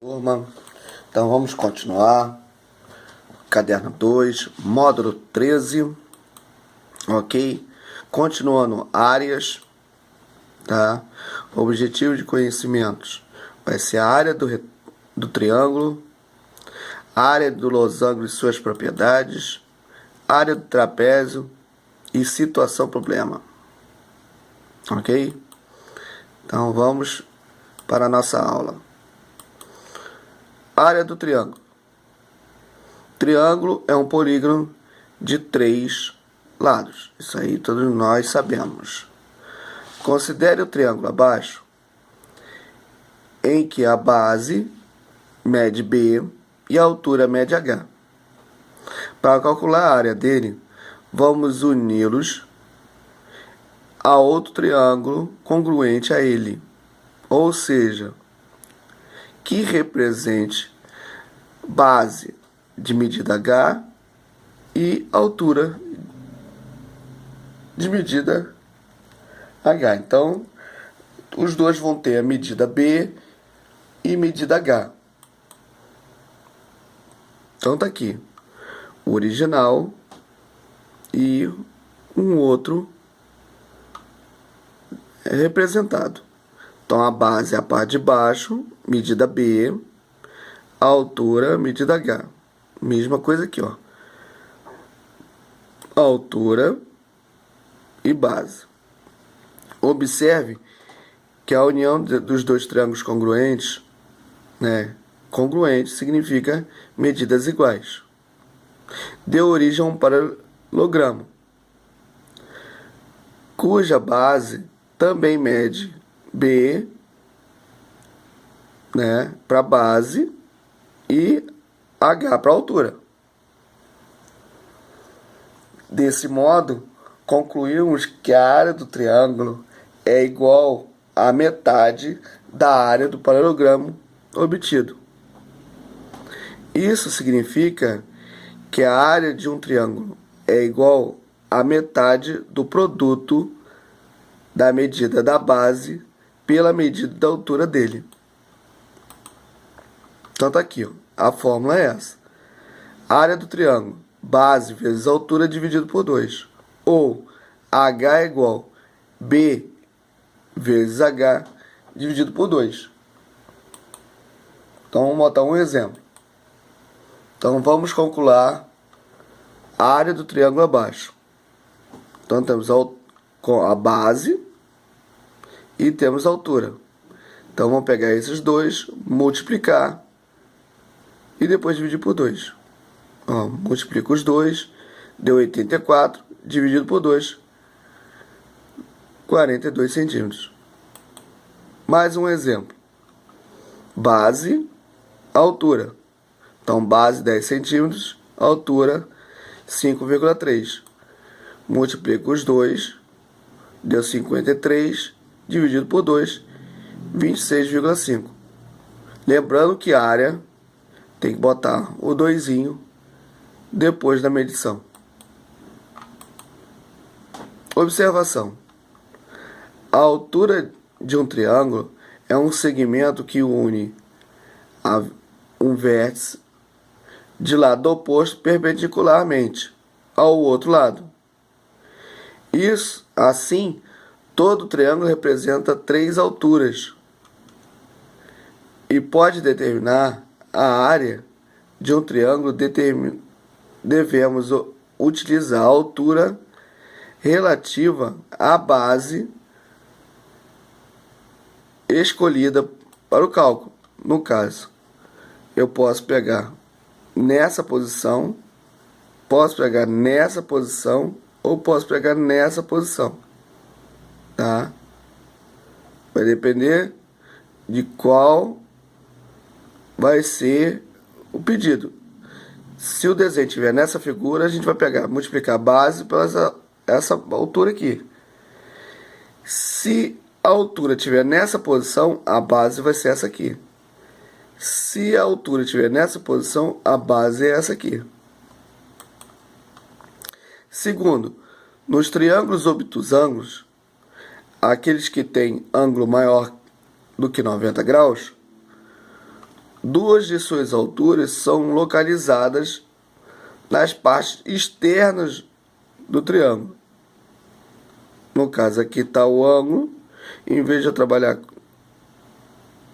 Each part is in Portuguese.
Turma, então vamos continuar. Caderno 2, módulo 13, ok? Continuando áreas, tá? O objetivo de conhecimentos vai ser a área do triângulo, a área do losango e suas propriedades, a área do trapézio e situação-problema, ok? Então vamos para a nossa aula. Área do triângulo. Triângulo é um polígono de 3 lados. Isso aí todos nós sabemos. Considere o triângulo abaixo, em que a base mede B e a altura mede H. Para calcular a área dele, vamos uni-los a outro triângulo congruente a ele, ou seja, que represente base de medida H e altura de medida H. Então, os dois vão ter a medida B e medida H. Então, tá aqui o original e um outro representado. Então, a base é a parte de baixo, medida B, a altura, medida H. Mesma coisa aqui, ó. Altura e base. Observe que a união dos dois triângulos congruentes, né? Congruente significa medidas iguais. Deu origem a um paralelogramo, cuja base também mede B, né, para base e H para altura. Desse modo, concluímos que a área do triângulo é igual à metade da área do paralelogramo obtido. Isso significa que a área de um triângulo é igual à metade do produto da medida da base pela medida da altura dele. Então tá aqui, ó. A fórmula é essa. Área do triângulo, base vezes altura dividido por 2. Ou H é igual B vezes H dividido por 2. Então vamos botar um exemplo. Então vamos calcular a área do triângulo abaixo. Então temos a base e temos a altura. Então vamos pegar esses dois, multiplicar e depois dividir por 2. Ó, multiplica os dois, deu 84, dividido por 2, 42 centímetros. Mais um exemplo. Base, altura. Então, base 10 centímetros, altura 5,3. Multiplica os dois, deu 53, dividido por 2, 26,5. Lembrando que a área tem que botar o 2zinho depois da medição. Observação. A altura de um triângulo é um segmento que une um vértice de lado oposto perpendicularmente ao outro lado. Isso, assim, todo triângulo representa 3 alturas e pode determinar a área de um triângulo. Devemos utilizar a altura relativa à base escolhida para o cálculo. No caso, eu posso pegar nessa posição, posso pegar nessa posição ou posso pegar nessa posição, tá? Vai depender de qual vai ser o pedido. Se o desenho estiver nessa figura, a gente vai pegar, multiplicar a base pela essa altura aqui. Se a altura estiver nessa posição, a base vai ser essa aqui. Se a altura estiver nessa posição, a base é essa aqui. Segundo, nos triângulos obtusângulos, aqueles que têm ângulo maior do que 90 graus, duas de suas alturas são localizadas nas partes externas do triângulo. No caso, aqui está o ângulo. Em vez de eu trabalhar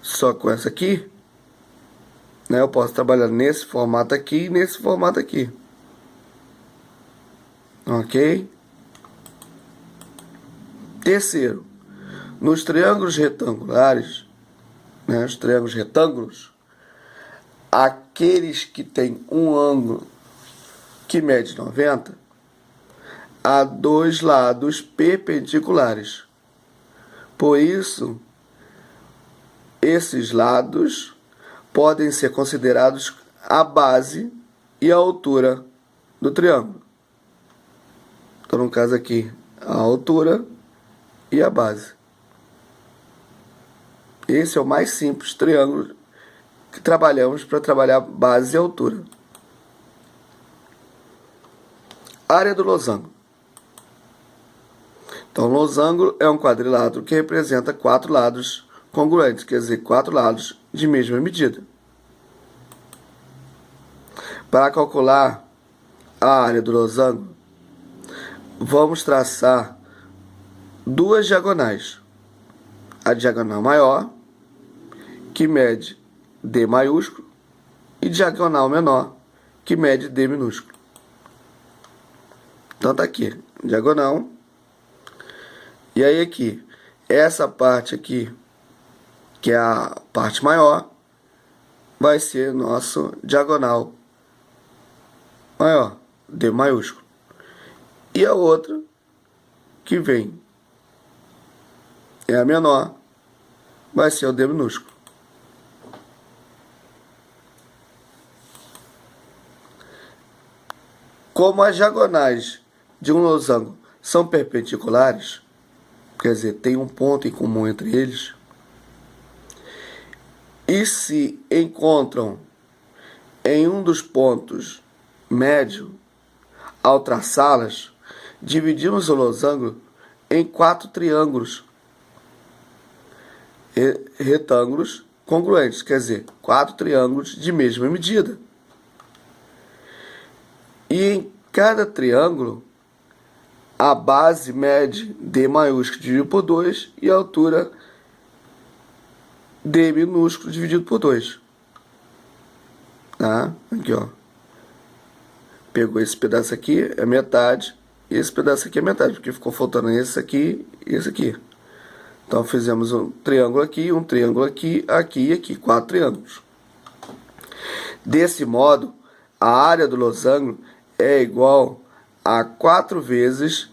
só com essa aqui, né, eu posso trabalhar nesse formato aqui e nesse formato aqui. Ok? Terceiro, nos triângulos retangulares, né, os triângulos retângulos, aqueles que têm um ângulo que mede 90, há dois lados perpendiculares. Por isso, esses lados podem ser considerados a base e a altura do triângulo. Então, no caso aqui, a altura e a base. Esse é o mais simples triângulo que trabalhamos para trabalhar base e altura. Área do losango. Então, losango é um quadrilátero que representa 4 lados congruentes, quer dizer, 4 lados de mesma medida. Para calcular a área do losango, vamos traçar duas diagonais. A diagonal maior, que mede D maiúsculo, e diagonal menor, que mede D minúsculo. Então tá aqui, diagonal. E aí aqui, essa parte aqui, que é a parte maior, vai ser nosso diagonal maior, D maiúsculo. E a outra, que vem, é a menor, vai ser o D minúsculo. Como as diagonais de um losango são perpendiculares, quer dizer, tem um ponto em comum entre eles, e se encontram em um dos pontos médio, ao traçá-las, dividimos o losango em 4 triângulos retângulos congruentes, quer dizer, 4 triângulos de mesma medida. E em cada triângulo, a base mede D maiúsculo dividido por 2 e a altura D minúsculo dividido por 2. Tá? Aqui, ó. Pegou esse pedaço aqui, é metade, e esse pedaço aqui é metade, porque ficou faltando esse aqui e esse aqui. Então, fizemos um triângulo aqui, aqui e aqui, 4 triângulos. Desse modo, a área do losango é igual a 4 vezes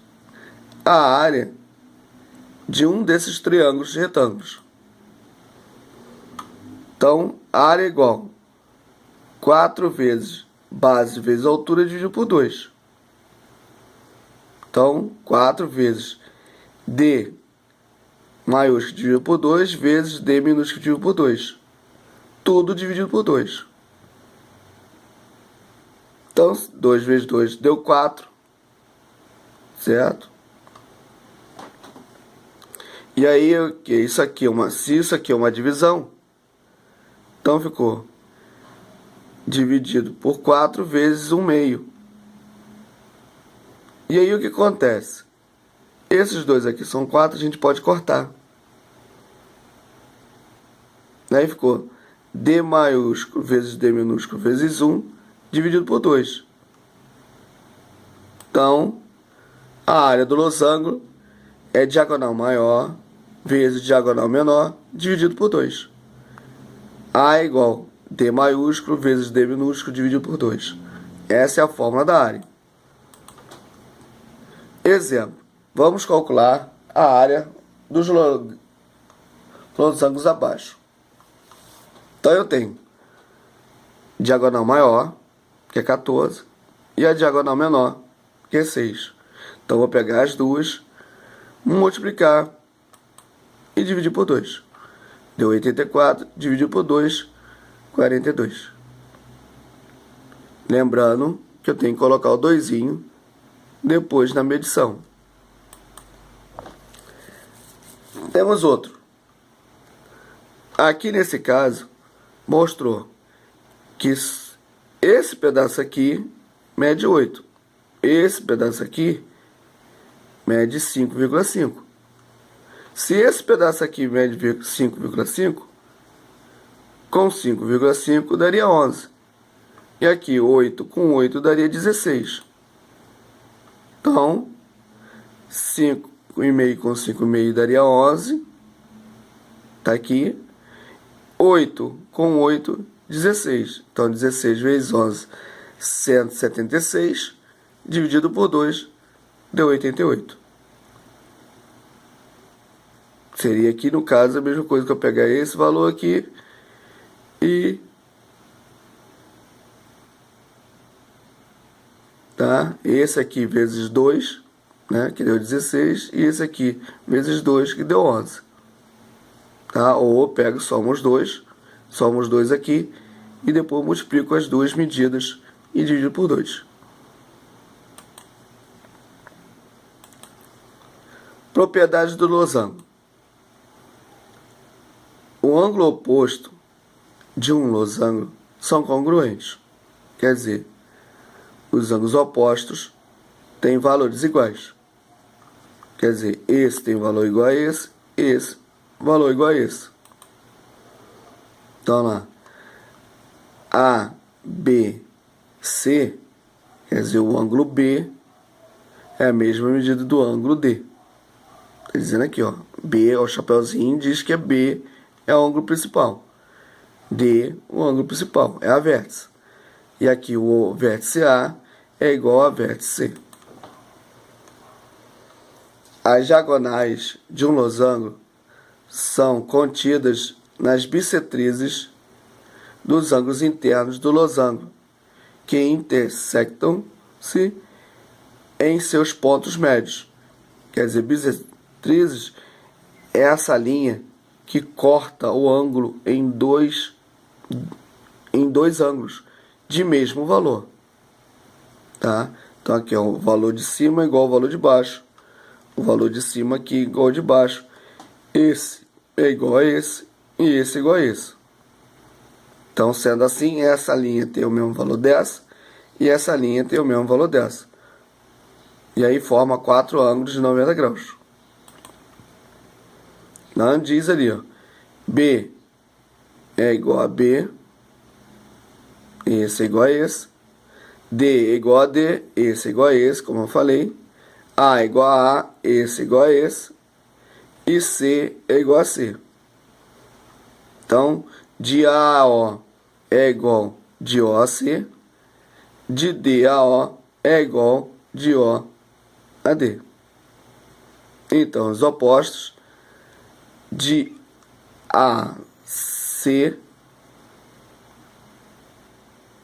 a área de um desses triângulos retângulos. Então, a área é igual a 4 vezes base vezes altura dividido por 2. Então, 4 vezes D maiúsculo dividido por 2 vezes D minúsculo dividido por 2. Tudo dividido por 2. Então, 2 vezes 2 deu 4. Certo? E aí, isso aqui se isso aqui é uma divisão, então ficou dividido por 4 vezes 1 meio. E aí o que acontece? Esses dois aqui são 4, a gente pode cortar. Aí ficou D maiúsculo vezes D minúsculo vezes 1 dividido por 2. Então, a área do losango é diagonal maior vezes diagonal menor dividido por 2. A é igual a D maiúsculo vezes D minúsculo dividido por 2. Essa é a fórmula da área. Exemplo. Vamos calcular a área dos losangos abaixo. Então, eu tenho diagonal maior, que é 14, e a diagonal menor, que é 6. Então, vou pegar as duas, multiplicar e dividir por 2. Deu 84, dividido por 2, 42. Lembrando que eu tenho que colocar o 2zinho depois na medição. Temos outro. Aqui nesse caso, mostrou que esse pedaço aqui mede 8. Esse pedaço aqui mede 5,5. Se esse pedaço aqui mede 5,5, com 5,5 daria 11. E aqui 8 com 8 daria 16. Então, 5,5 com 5,5 daria 11. Está aqui. 8 com 8, 16. Então, 16 vezes 11, 176. Dividido por 2, deu 88. Seria aqui, no caso, a mesma coisa que eu pegar esse valor aqui e... tá? Esse aqui vezes 2, né, que deu 16, e esse aqui vezes 2, que deu 11. Tá? Ou eu pego, somo os dois aqui, e depois multiplico as duas medidas e divido por 2. Propriedade do losango. O ângulo oposto de um losango são congruentes. Quer dizer, os ângulos opostos têm valores iguais. Quer dizer, esse tem valor igual a esse valor igual a esse. Então, lá, A, B, C, quer dizer, o ângulo B é a mesma medida do ângulo D. Está dizendo aqui, ó, B, o chapeuzinho diz que é B é o ângulo principal. D, o ângulo principal, é a vértice. E aqui o vértice A é igual a vértice C. As diagonais de um losango são contidas nas bissetrizes dos ângulos internos do losango, que intersectam-se em seus pontos médios. Quer dizer, bissetrizes é essa linha que corta o ângulo em dois ângulos de mesmo valor. Tá? Então aqui é o valor de cima igual ao valor de baixo. O valor de cima aqui igual ao de baixo. Esse é igual a esse e esse é igual a esse. Então, sendo assim, essa linha tem o mesmo valor dessa e essa linha tem o mesmo valor dessa. E aí forma 4 ângulos de 90 graus. Não diz ali, ó, B é igual a B, esse é igual a esse, D é igual a D, esse é igual a esse, como eu falei, A é igual a A, esse é igual a esse, e C é igual a C. Então, de A a O é igual de O a C, de D a O é igual de O a D. Então, os opostos de A, C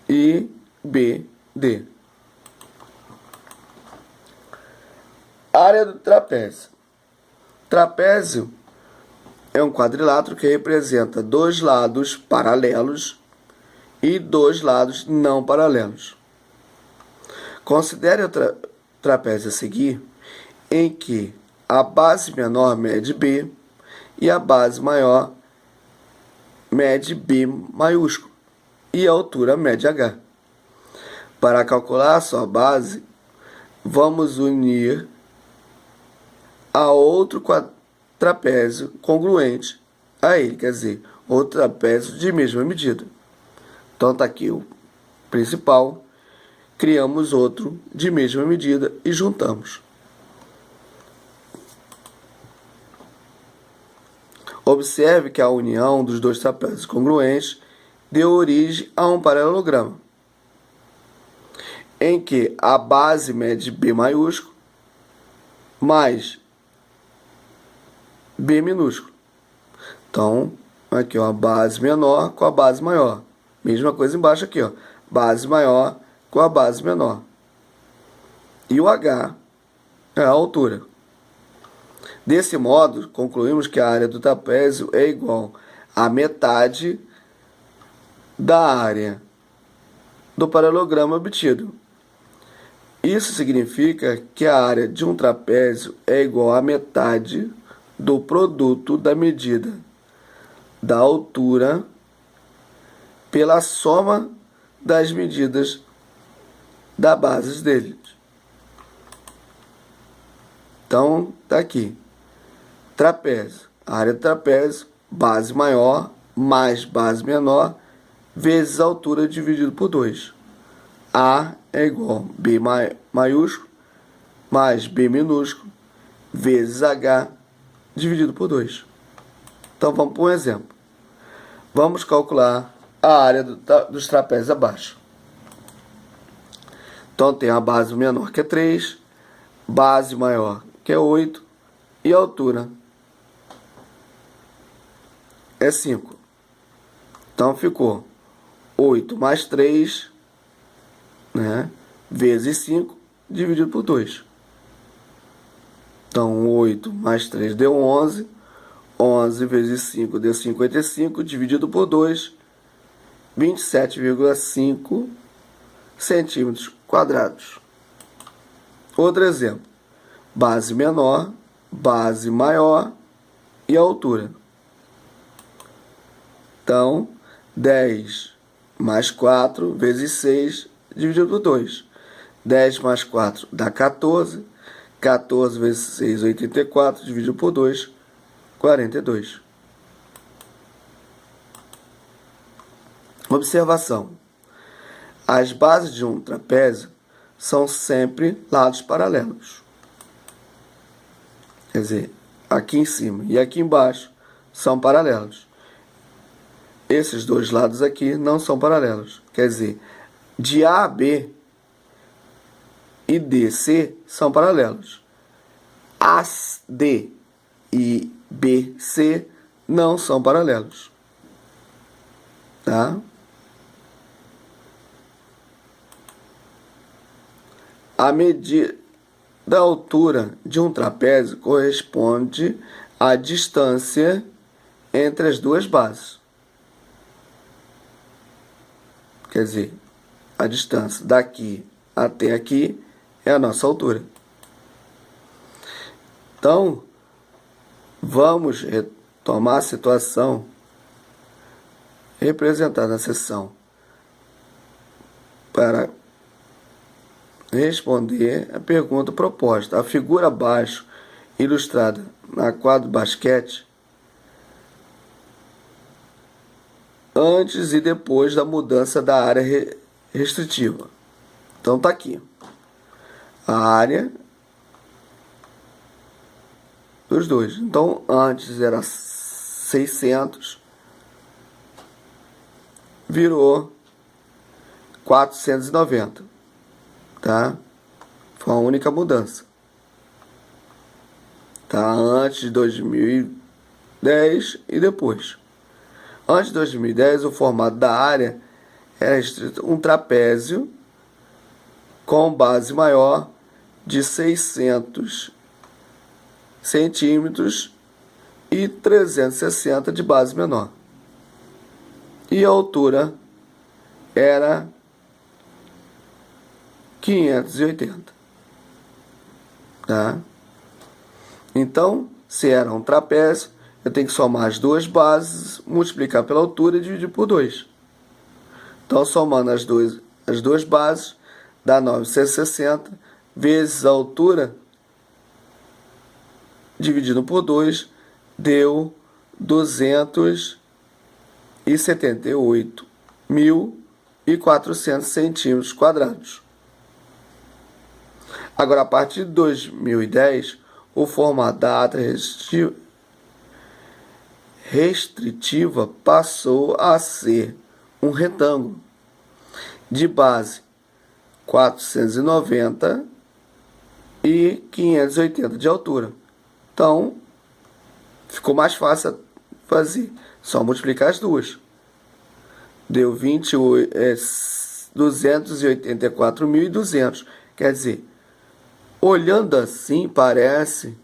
e B, D. Área do trapézio. Trapézio é um quadrilátero que representa dois lados paralelos e dois lados não paralelos. Considere o trapézio a seguir, em que a base menor mede B e a base maior mede B maiúsculo e a altura mede H. Para calcular a sua base, vamos unir a outro trapézio congruente a ele, quer dizer, outro trapézio de mesma medida. Então está aqui o principal, criamos outro de mesma medida e juntamos. Observe que a união dos dois trapézios congruentes deu origem a um paralelograma, em que a base mede B maiúsculo mais B minúsculo. Então, aqui ó, a base menor com a base maior. Mesma coisa embaixo aqui, ó, base maior com a base menor. E o H é a altura. Desse modo, concluímos que a área do trapézio é igual a metade da área do paralelograma obtido. Isso significa que a área de um trapézio é igual a metade do produto da medida da altura pela soma das medidas da base deles. Então, tá aqui. Trapézio. A área do trapézio, base maior mais base menor, vezes a altura dividido por 2. A é igual a B maiúsculo mais B minúsculo vezes H dividido por 2. Então, vamos para um exemplo. Vamos calcular a área dos trapézios abaixo. Então, tem a base menor, que é 3, base maior, que é 8, e a altura é 5. Então, ficou 8 mais 3, né, vezes 5, dividido por 2. Então, 8 mais 3 deu 11. 11 vezes 5 deu 55, dividido por 2, 27,5 centímetros quadrados. Outro exemplo. Base menor, base maior e a altura. Então, 10 mais 4 vezes 6, dividido por 2. 10 mais 4 dá 14. 14 vezes 6, 84, dividido por 2, 42. Observação. As bases de um trapézio são sempre lados paralelos. Quer dizer, aqui em cima e aqui embaixo são paralelos. Esses dois lados aqui não são paralelos. Quer dizer, de A a B e DC são paralelos. AD e BC não são paralelos. Tá? A medida da altura de um trapézio corresponde à distância entre as duas bases. Quer dizer, a distância daqui até aqui é a nossa altura. Então, vamos retomar a situação representada na seção para responder a pergunta proposta. A figura abaixo, ilustrada na quadro basquete, antes e depois da mudança da área restritiva. Então tá aqui. A área dos dois. Então antes era 600, virou 490. Tá? Foi a única mudança. Tá? Antes de 2010 e depois. Antes de 2010, o formato da área era um trapézio com base maior de 600 centímetros e 360 de base menor. E a altura era 580. Tá? Então, se era um trapézio, eu tenho que somar as duas bases, multiplicar pela altura e dividir por 2. Então, somando as duas bases, dá 960 vezes a altura, dividido por 2, deu 278.400 centímetros quadrados. Agora, a partir de 2010, o formato da ata restritiva passou a ser um retângulo de base 490 e 580 de altura. Então, ficou mais fácil fazer. Só multiplicar as duas. Deu 284.200. Quer dizer, olhando assim, parece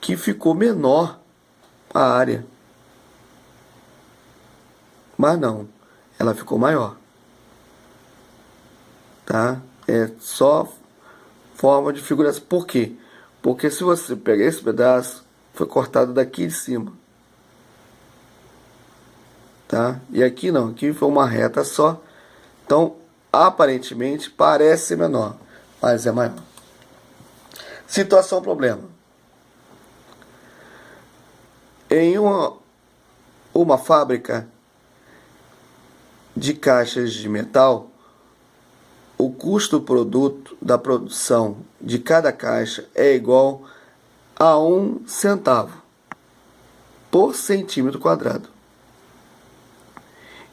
que ficou menor a área. Mas não, ela ficou maior. Tá? É só forma de figuração. Por quê? Porque se você pegar esse pedaço, foi cortado daqui de cima. tá? E aqui não, aqui foi uma reta só. Então, aparentemente, parece ser menor, mas é maior. Situação problema. Em uma fábrica de caixas de metal, o custo produto da produção de cada caixa é igual a 1 centavo por centímetro quadrado,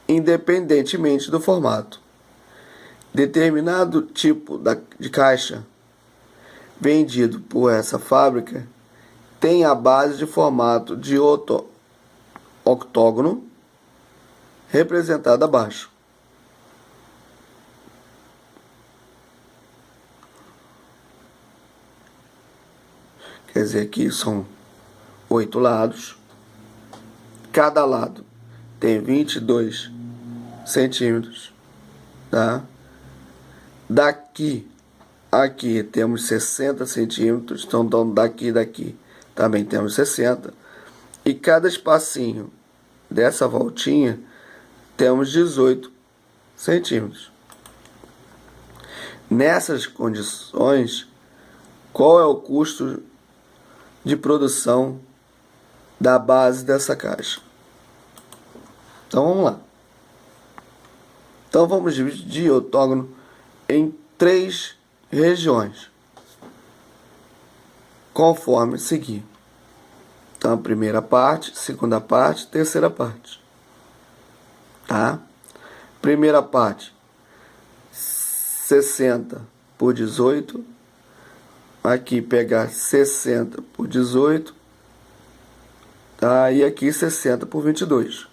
independentemente do formato. Determinado tipo de caixa vendido por essa fábrica tem a base de formato de octógono representado abaixo. Quer dizer que são 8 lados. Cada lado tem 22 centímetros, tá? Daqui aqui temos 60 centímetros, então daqui também temos 60. E cada espacinho dessa voltinha temos 18 centímetros. Nessas condições, qual é o custo de produção da base dessa caixa? Então vamos lá. Então vamos dividir o octógono em 3 regiões, conforme seguir. Então a primeira parte, segunda parte, terceira parte, tá? Primeira parte, 60 por 18. Aqui pegar 60 por 18, tá? E aqui 60 por 22.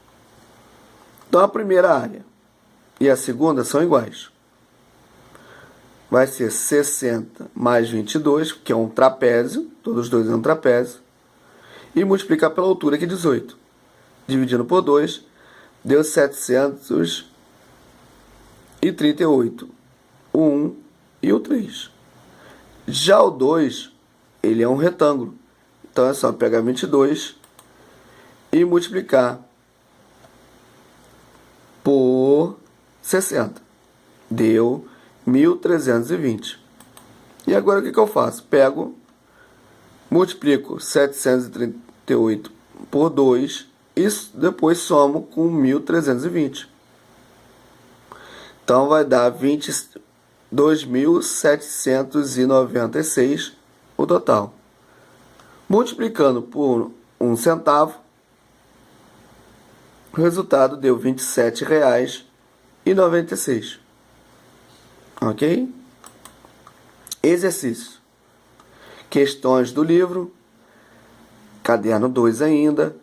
Então a primeira área e a segunda são iguais. Vai ser 60 mais 22, que é um trapézio, todos os dois é um trapézio, e multiplicar pela altura, que é 18. Dividindo por 2, deu 738. O 1 e o 3. Já o 2, ele é um retângulo. Então é só pegar 22 e multiplicar por 60. Deu 1.320. E agora o que eu faço? Pego, multiplico 738 por 2 e depois somo com 1.320. Então vai dar 22.796 o total. Multiplicando por 1 centavo, o resultado deu R$ 27,96. Ok? Exercício. Questões do livro, caderno 2 ainda,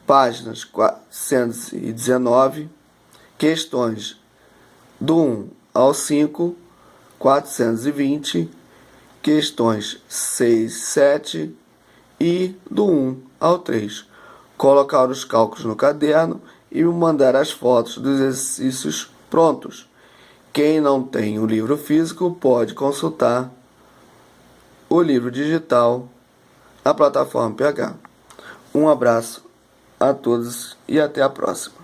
páginas 419, questões do 1 ao 5, 420, questões 6, 7 e do 1 ao 3. Colocar os cálculos no caderno e me mandar as fotos dos exercícios prontos. Quem não tem o livro físico pode consultar o livro digital na plataforma PH. Um abraço a todos e até a próxima.